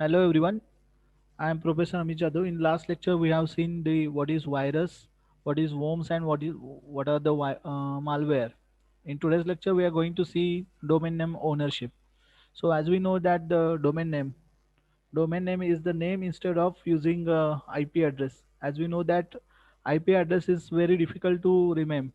Hello everyone, I am Professor Amit Jadhav. In last lecture we have seen the what is virus, what is worms and what are the malware. In today's lecture we are going to see domain name ownership. So as we know that the domain name is the name instead of using IP address. As we know that IP address is very difficult to remember.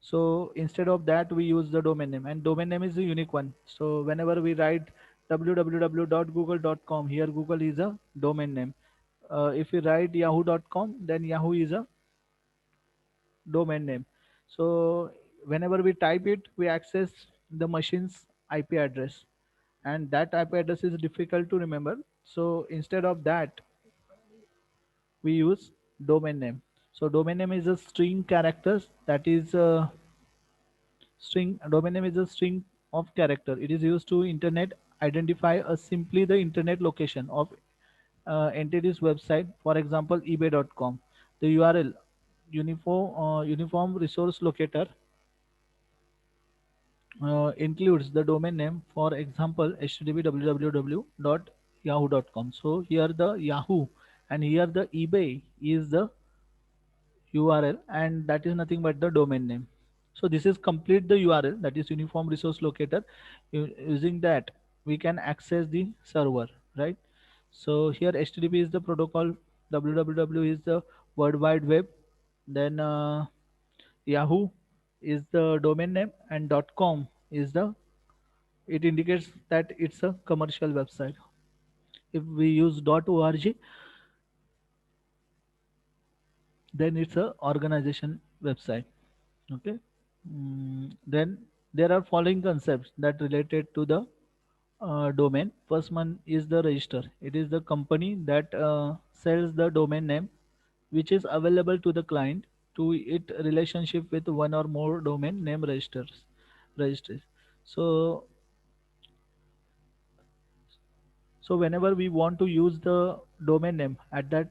So instead of that, we use the domain name, and domain name is a unique one. So whenever we write www.google.com, here Google is a domain name. If we write yahoo.com, then Yahoo is a domain name. So whenever we type it, we access the machine's IP address, and that IP address is difficult to remember. So instead of that, we use domain name. So domain name is a string characters that is string domain name is a string of character. It is used to internet identify simply the internet location of entity's website. For example, ebay.com. The URL uniform resource locator includes the domain name. For example, http www.yahoo.com. So here the Yahoo and here the eBay is the URL, and that is nothing but the domain name. So this is complete the URL, that is uniform resource locator. Using that we can access the server, right? So here HTTP is the protocol, www is the World Wide Web, then Yahoo is the domain name, and .com is the, it indicates that it's a commercial website. If we use .org, then it's a organization website. Okay. Then there are following concepts that related to the domain. First one is the register. It is the company that sells the domain name, which is available to the client to it relationship with one or more domain name registries. So so whenever we want to use the domain name at that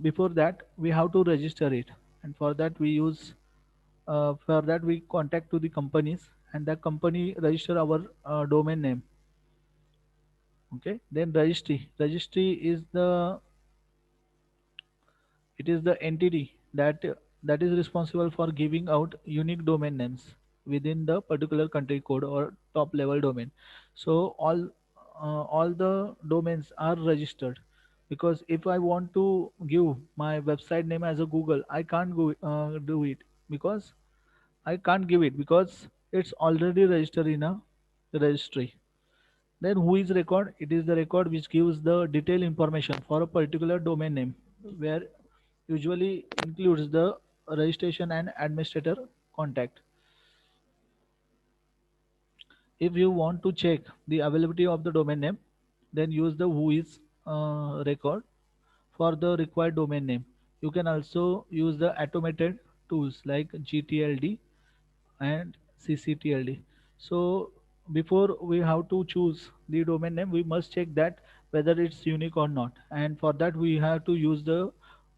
before that we have to register it, and for that we contact to the companies, and the company register our domain name. Okay, then registry is the, it is the entity that is responsible for giving out unique domain names within the particular country code or top level domain. So all the domains are registered, because if I want to give my website name as a Google, I can't do it, because I can't give it because it's already registered in a registry. Then who is record? It is the record which gives the detailed information for a particular domain name, where usually includes the registration and administrator contact. If you want to check the availability of the domain name, then use the who is record for the required domain name. You can also use the automated tools like GTLD and CCTLD. So before we have to choose the domain name, we must check that whether it's unique or not. And for that we have to use the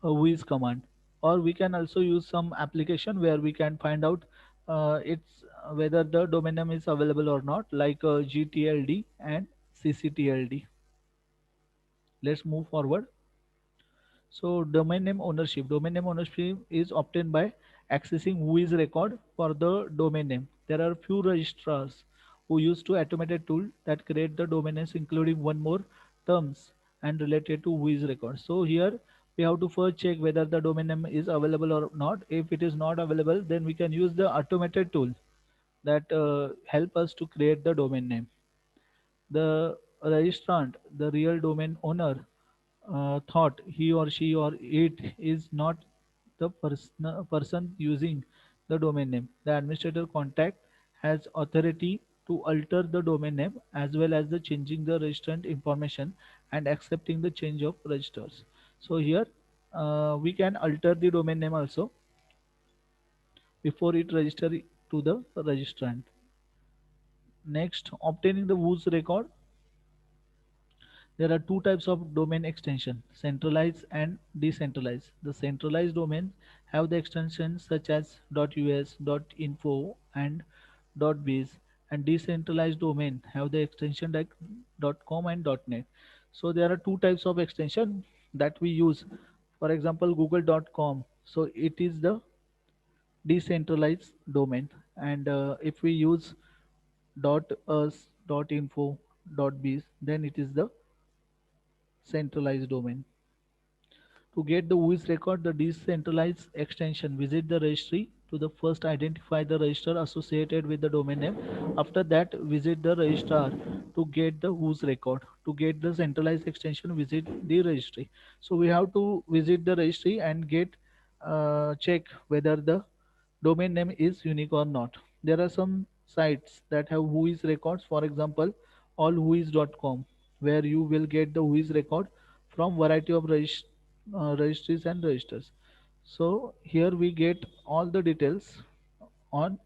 whois command, or we can also use some application where we can find out it's whether the domain name is available or not, like GTLD and CCTLD. Let's move forward. So domain name ownership is obtained by accessing who is record for the domain name. There are few registrars who use to automated tool that create the domain names, including one more terms and related to who is record. So here we have to first check whether the domain name is available or not. If it is not available, then we can use the automated tool that help us to create the domain name. The registrant, the real domain owner, thought he or she or it is not the person using the domain name. The administrator contact has authority to alter the domain name as well as the changing the registrant information and accepting the change of registers. So here we can alter the domain name also before it register to the registrant. Next, obtaining the whose record. There are two types of domain extension, centralized and decentralized. The centralized domains have the extensions such as .us, .info and .biz, and decentralized domain have the extension like .com and .net. So there are two types of extension that we use. For example, google.com. So it is the decentralized domain, and if we use .us, .info, .biz, then it is the centralized domain. To get the WHOIS record, the decentralized extension, visit the registry to the first identify the register associated with the domain name. After that, visit the registrar to get the WHOIS record. To get the centralized extension, visit the registry. So we have to visit the registry and get check whether the domain name is unique or not. There are some sites that have WHOIS records. For example, allwhois.com, where you will get the WHOIS record from variety of registries and registers. So here we get all the details on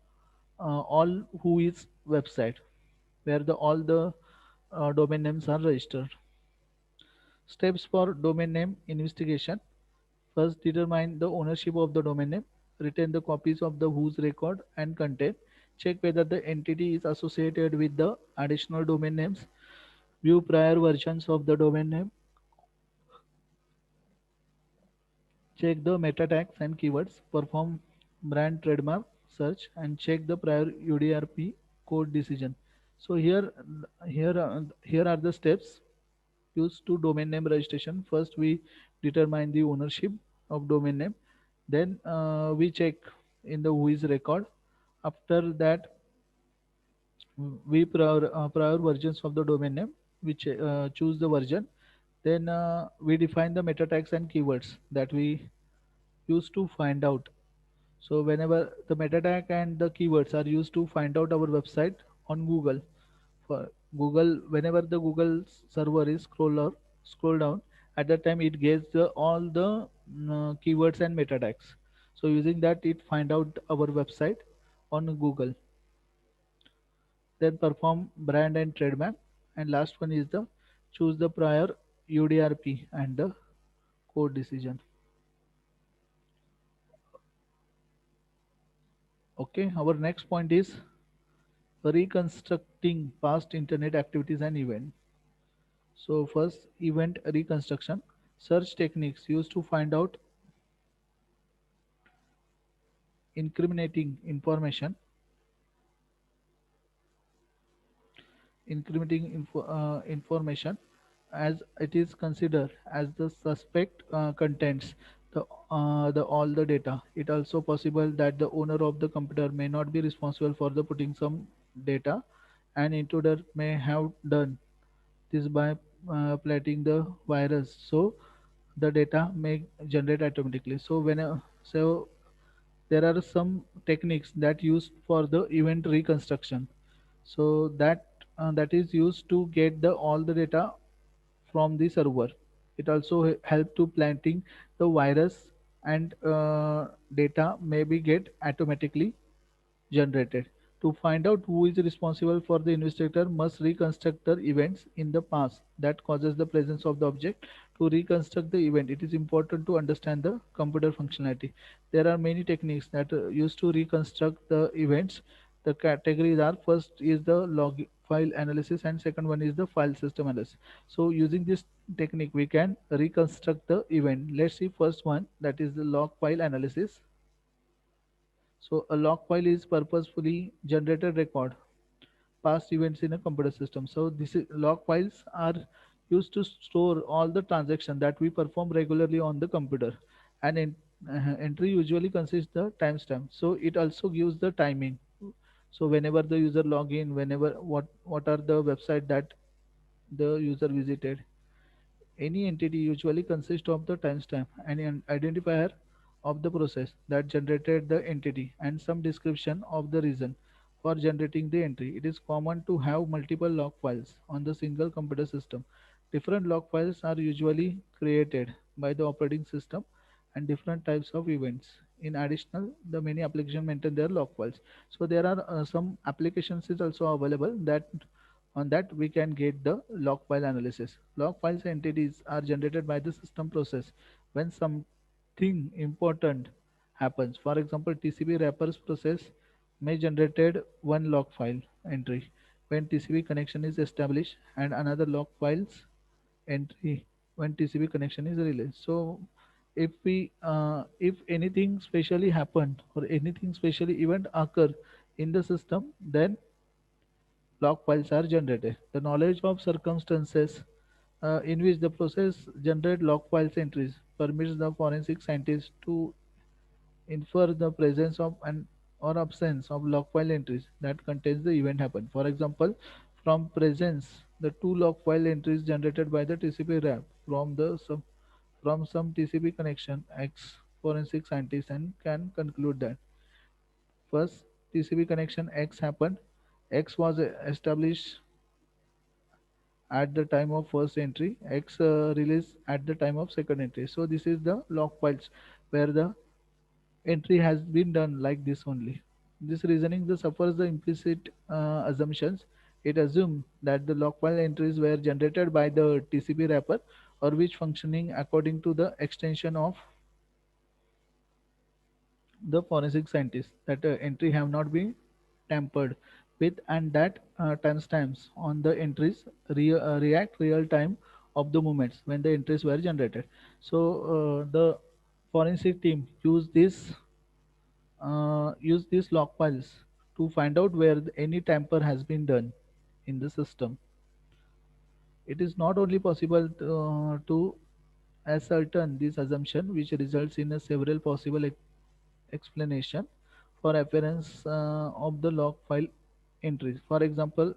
all WHOIS website, where the all the domain names are registered. Steps for domain name investigation. First, determine the ownership of the domain name. Retain the copies of the whose record and content. Check whether the entity is associated with the additional domain names. View prior versions of the domain name. Check the meta tags and keywords. Perform brand trademark search and check the prior UDRP code decision. So here are the steps used to domain name registration. First, we determine the ownership of domain name. Then we check in the whois record. After that, we prior versions of the domain name. We choose the version. Then we define the meta tags and keywords that we use to find out. So whenever the meta tag and the keywords are used to find out our website on Google, for Google, whenever the Google server is scroll down, at that time it gets all the keywords and meta tags. So using that, it find out our website on Google. Then perform brand and trademark, and last one is the choose the prior UDRP and the code decision. Okay, our next point is reconstructing past internet activities and events. So first, event reconstruction. Search techniques used to find out incriminating information, information as it is considered as the suspect contents the all the data. It also possible that the owner of the computer may not be responsible for the putting some data. An intruder may have done this by planting the virus, so the data may generate automatically. So there are some techniques that used for the event reconstruction. So that is used to get the all the data from the server. It also help to planting the virus, and data may be get automatically generated. To find out who is responsible for the investigator must reconstruct the events in the past that causes the presence of the object. To reconstruct the event, it is important to understand the computer functionality. There are many techniques that are used to reconstruct the events. The categories are: first is the log file analysis, and second one is the file system analysis. So using this technique, we can reconstruct the event. Let's see first one, that is the log file analysis. So a log file is purposefully generated record past events in a computer system. So this is log files are used to store all the transactions that we perform regularly on the computer. And entry usually consists the timestamp. So it also gives the timing. So whenever the user log in, whenever what are the website that the user visited. Any entity usually consists of the timestamp and an identifier of the process that generated the entity and some description of the reason for generating the entry. It is common to have multiple log files on the single computer system. Different log files are usually created by the operating system and different types of events. In addition, the many applications maintain their log files. So there are some applications is also available that on that we can get the log file analysis. Log files entities are generated by the system process when something important happens. For example, TCP wrappers process may generated one log file entry when TCP connection is established and another log files entry when TCP connection is released. So if anything specially happened or anything specially event occur in the system, then log files are generated. The knowledge of circumstances in which the process generate log files entries permits the forensic scientist to infer the presence of an or absence of log file entries that contains the event happen. For example, from presence, the two log file entries generated by the TCP wrap from some TCP connection X forensic scientist and can conclude that first TCP connection X happened. X was established at the time of first entry, X release at the time of second entry. So this is the log files where the entry has been done like this only. This reasoning the suffers the implicit assumptions. It assumes that the log file entries were generated by the TCP wrapper or which functioning according to the extension of the forensic scientists that entry have not been tampered with and that timestamps on the entries react real time of the moments when the entries were generated. So the forensic team use these log files to find out where any tamper has been done in the system. It is not only possible to ascertain this assumption, which results in a several possible explanation for appearance of the log file entries. For example,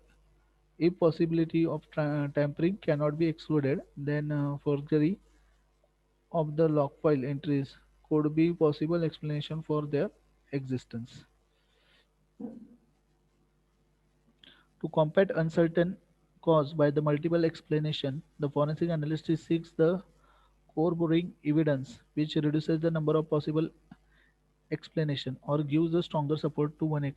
if possibility of tampering cannot be excluded, then forgery of the log file entries could be possible explanation for their existence. To combat uncertain cause by the multiple explanation, the forensic analyst seeks the corroborating evidence, which reduces the number of possible explanation or gives a stronger support to one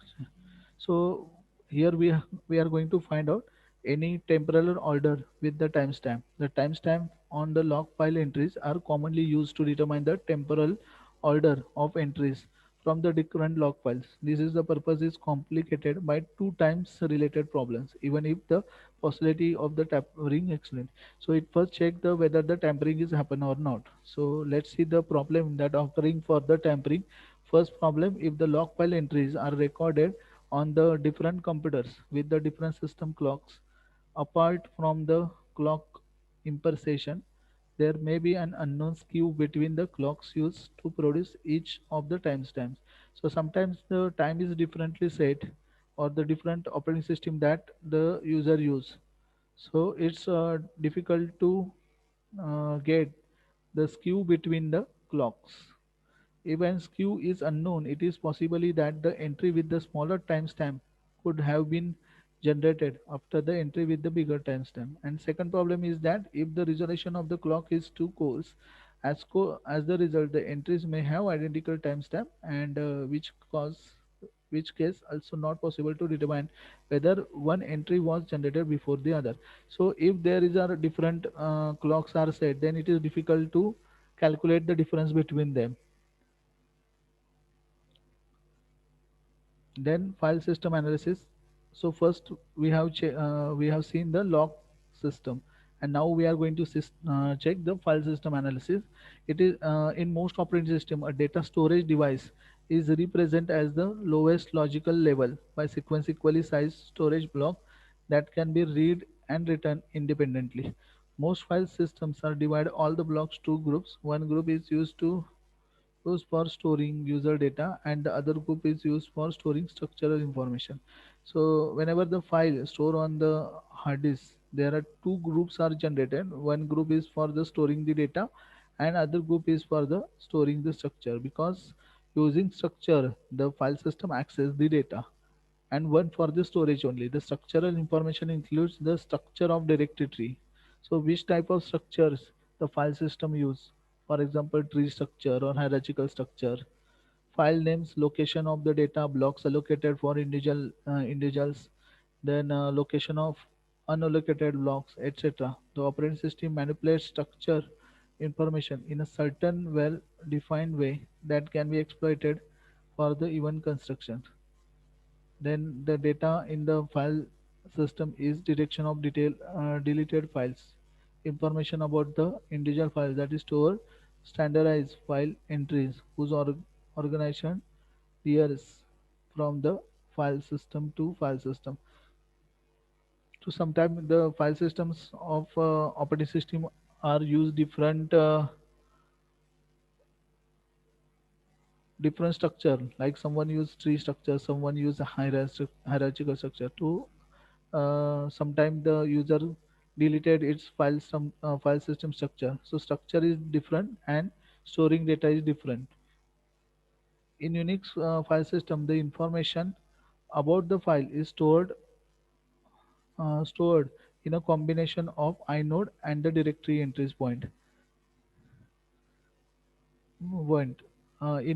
so here we are going to find out any temporal order with the timestamp. The timestamp on the log file entries are commonly used to determine the temporal order of entries from the different log files. This is the purpose is complicated by two times related problems, even if the possibility of the tampering excellent. So it first check the whether the tampering is happen or not. So let's see the problem that occurring for the tampering. First problem, if the log file entries are recorded on the different computers with the different system clocks, apart from the clock impersonation, there may be an unknown skew between the clocks used to produce each of the timestamps. So sometimes the time is differently set or the different operating system that the user use. So it's difficult to get the skew between the clocks. If an skew is unknown, it is possibly that the entry with the smaller timestamp could have been generated after the entry with the bigger timestamp. And second problem is that if the resolution of the clock is too coarse, as the result, the entries may have identical timestamp and which case also not possible to determine whether one entry was generated before the other. So if there is a different clocks are set, then it is difficult to calculate the difference between them. Then file system analysis. So first we have seen the log system, and now we are going to check the file system analysis. It is in most operating system a data storage device is represented as the lowest logical level by sequence equally sized storage block that can be read and written independently. Most file systems are divided all the blocks to groups. One group is used for storing user data and the other group is used for storing structural information. So whenever the file store on the hard disk, there are two groups are generated. One group is for the storing the data and other group is for the storing the structure, because using structure the file system access the data, and one for the storage only. The structural information includes the structure of directory tree. So which type of structures the file system use? For example, tree structure or hierarchical structure. File names, location of the data, blocks allocated for individuals, then location of unallocated blocks, etc. The operating system manipulates structure information in a certain well-defined way that can be exploited for the event construction. Then the data in the file system is detection of deleted files. information about the individual files, that is store standardized file entries whose organization differs from the file system to file system. So sometimes the file systems of operating system are used different structure, like someone use tree structure, someone use a hierarchical structure to sometimes the user deleted its file system structure, so structure is different and storing data is different. In Unix file system, the information about the file is stored in a combination of inode and the directory entries point in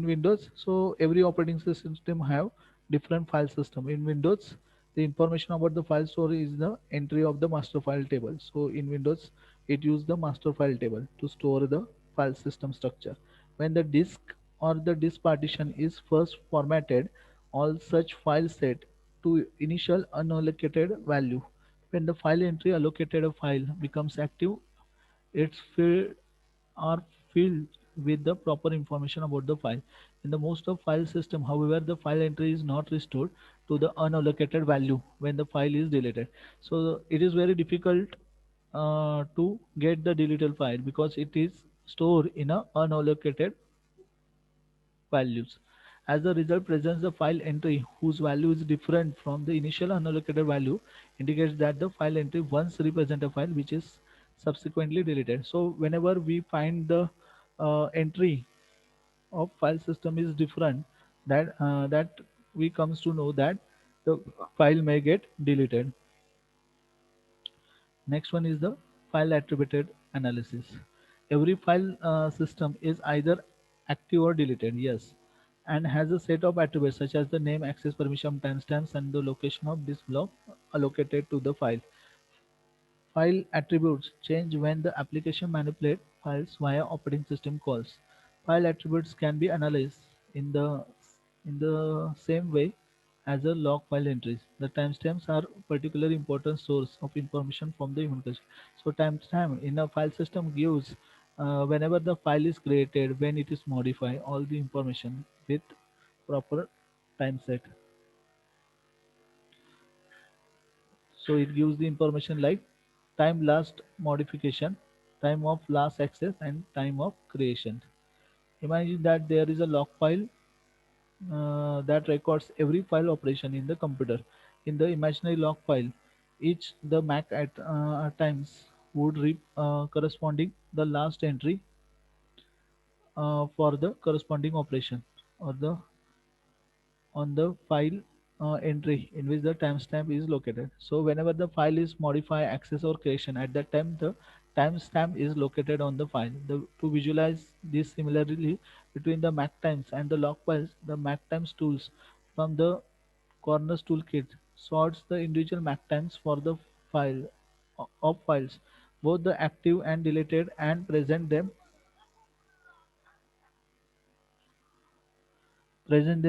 Windows. So every operating system have different file system. In Windows, the information about the file store is the entry of the master file table. So in Windows, it use the master file table to store the file system structure. When the disk or the disk partition is first formatted, all such files set to initial unallocated value. When the file entry allocated a file becomes active, it's filled are filled with the proper information about the file. In the most of file system, however, the file entry is not restored to the unallocated value when the file is deleted. So it is very difficult to get the deleted file because it is stored in a unallocated values. As the result presents the file entry whose value is different from the initial unallocated value, indicates that the file entry once represent a file which is subsequently deleted. So whenever we find the entry of file system is different, that we comes to know that the file may get deleted. Next one is the file attributed analysis. Every file system is either active or deleted, yes, and has a set of attributes such as the name, access permission, timestamps, and the location of this block allocated to the file. File attributes change when the application manipulates files via operating system calls. File attributes can be analyzed in the same way as a log file entries. The timestamps are particularly important source of information from the human cache. So timestamp in a file system gives whenever the file is created, when it is modified, all the information with proper time set. So it gives the information like time last modification, time of last access, and time of creation. Imagine that there is a log file that records every file operation in the computer. In the imaginary log file, each the MAC at times would read corresponding the last entry for the corresponding operation or the on the file entry in which the timestamp is located. So whenever the file is modified, access or creation, at that time the timestamp is located on the file. To visualize this similarly between the MacTimes and the log files, the MacTimes tools from the Corners toolkit sorts the individual MacTimes for the file of files, both the active and deleted, and present them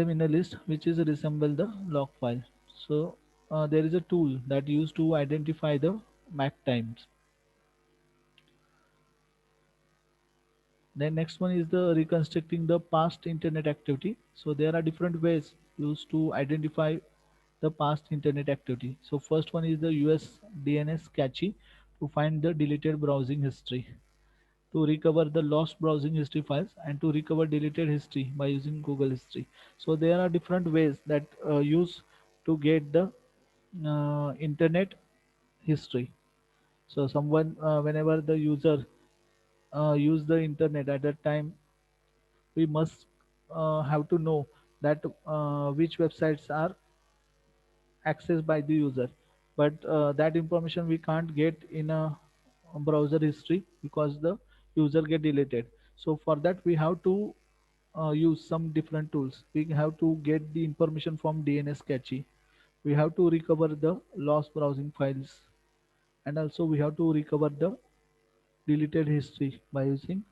in a list which is resemble the log file. So there is a tool that used to identify the Mac times. Then next one is the reconstructing the past internet activity. So there are different ways used to identify the past internet activity. So first one is the US DNS cache to find the deleted browsing history, to recover the lost browsing history files, and to recover deleted history by using Google History. So there are different ways that use to get the internet history. So someone whenever the user use the internet at that time, we must have to know that which websites are accessed by the user, but that information we can't get in a browser history because the user get deleted. So for that we have to use some different tools. We have to get the information from DNS cache, we have to recover the lost browsing files, and also we have to recover the deleted history by using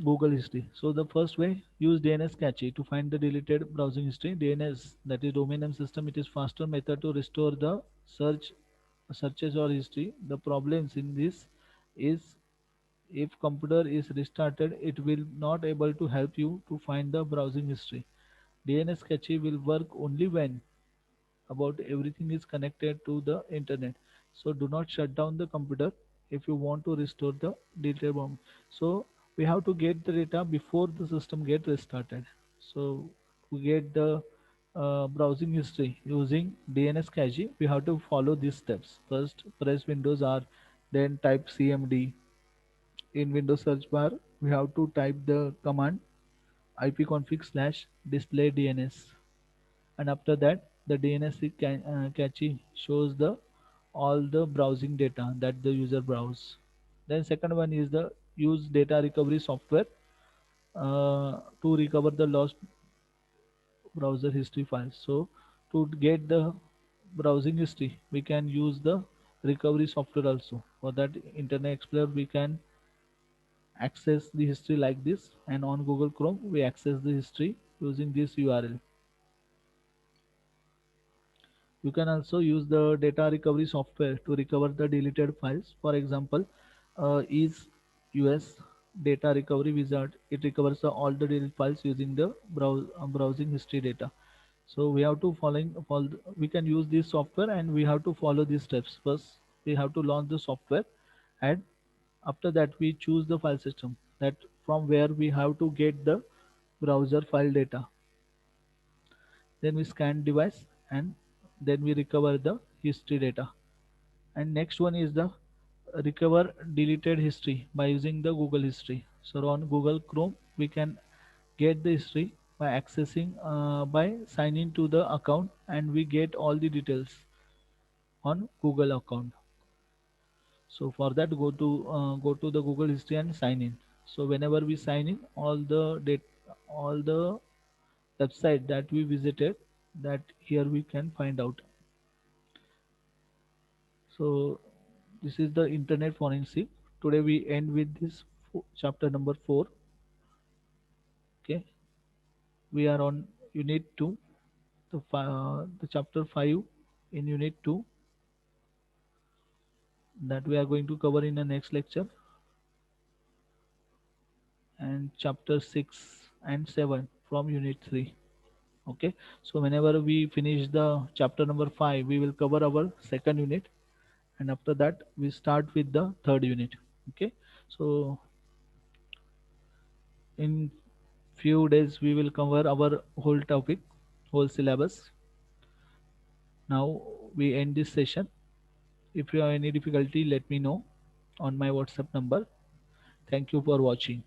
Google History. So the first way, use DNS cache to find the deleted browsing history. DNS, that is domain name system, it is faster method to restore the search searches or history. The problems in this is if computer is restarted, it will not able to help you to find the browsing history. DNS cache will work only when about everything is connected to the internet. So do not shut down the computer if you want to restore the data bomb. So we have to get the data before the system get restarted. So to get the browsing history using DNS cache, we have to follow these steps. First, press Windows R, then type CMD. In Windows search bar, we have to type the command ipconfig slash display DNS, and after that the DNS cache shows the all the browsing data that the user browse. Then second one is the use data recovery software to recover the lost browser history files. So to get the browsing history, we can use the recovery software also. For that, Internet Explorer we can access the history like this, and on Google Chrome we access the history using this URL. You can also use the data recovery software to recover the deleted files. For example, is US data recovery wizard. It recovers all the deleted files using the browsing history data. So we have to follow. We can use this software and we have to follow these steps. First, we have to launch the software, and after that we choose the file system that from where we have to get the browser file data. Then we scan device, and then we recover the history data. And next one is the recover deleted history by using the Google history. So on Google Chrome we can get the history by accessing by signing to the account, and we get all the details on Google account. So for that, go to the Google history and sign in. So whenever we sign in, all the website that we visited, that here we can find out. So this is the internet forensic. Today we end with this chapter number 4. Okay, we are on unit 2, the chapter 5 in unit 2 that we are going to cover in the next lecture, and chapter 6 and 7 from unit 3. Okay, so whenever we finish the chapter number 5, we will cover our second unit, and after that we start with the third unit. Okay, so in few days we will cover our whole topic, whole syllabus. Now we end this session. If you have any difficulty, let me know on my WhatsApp number. Thank you for watching.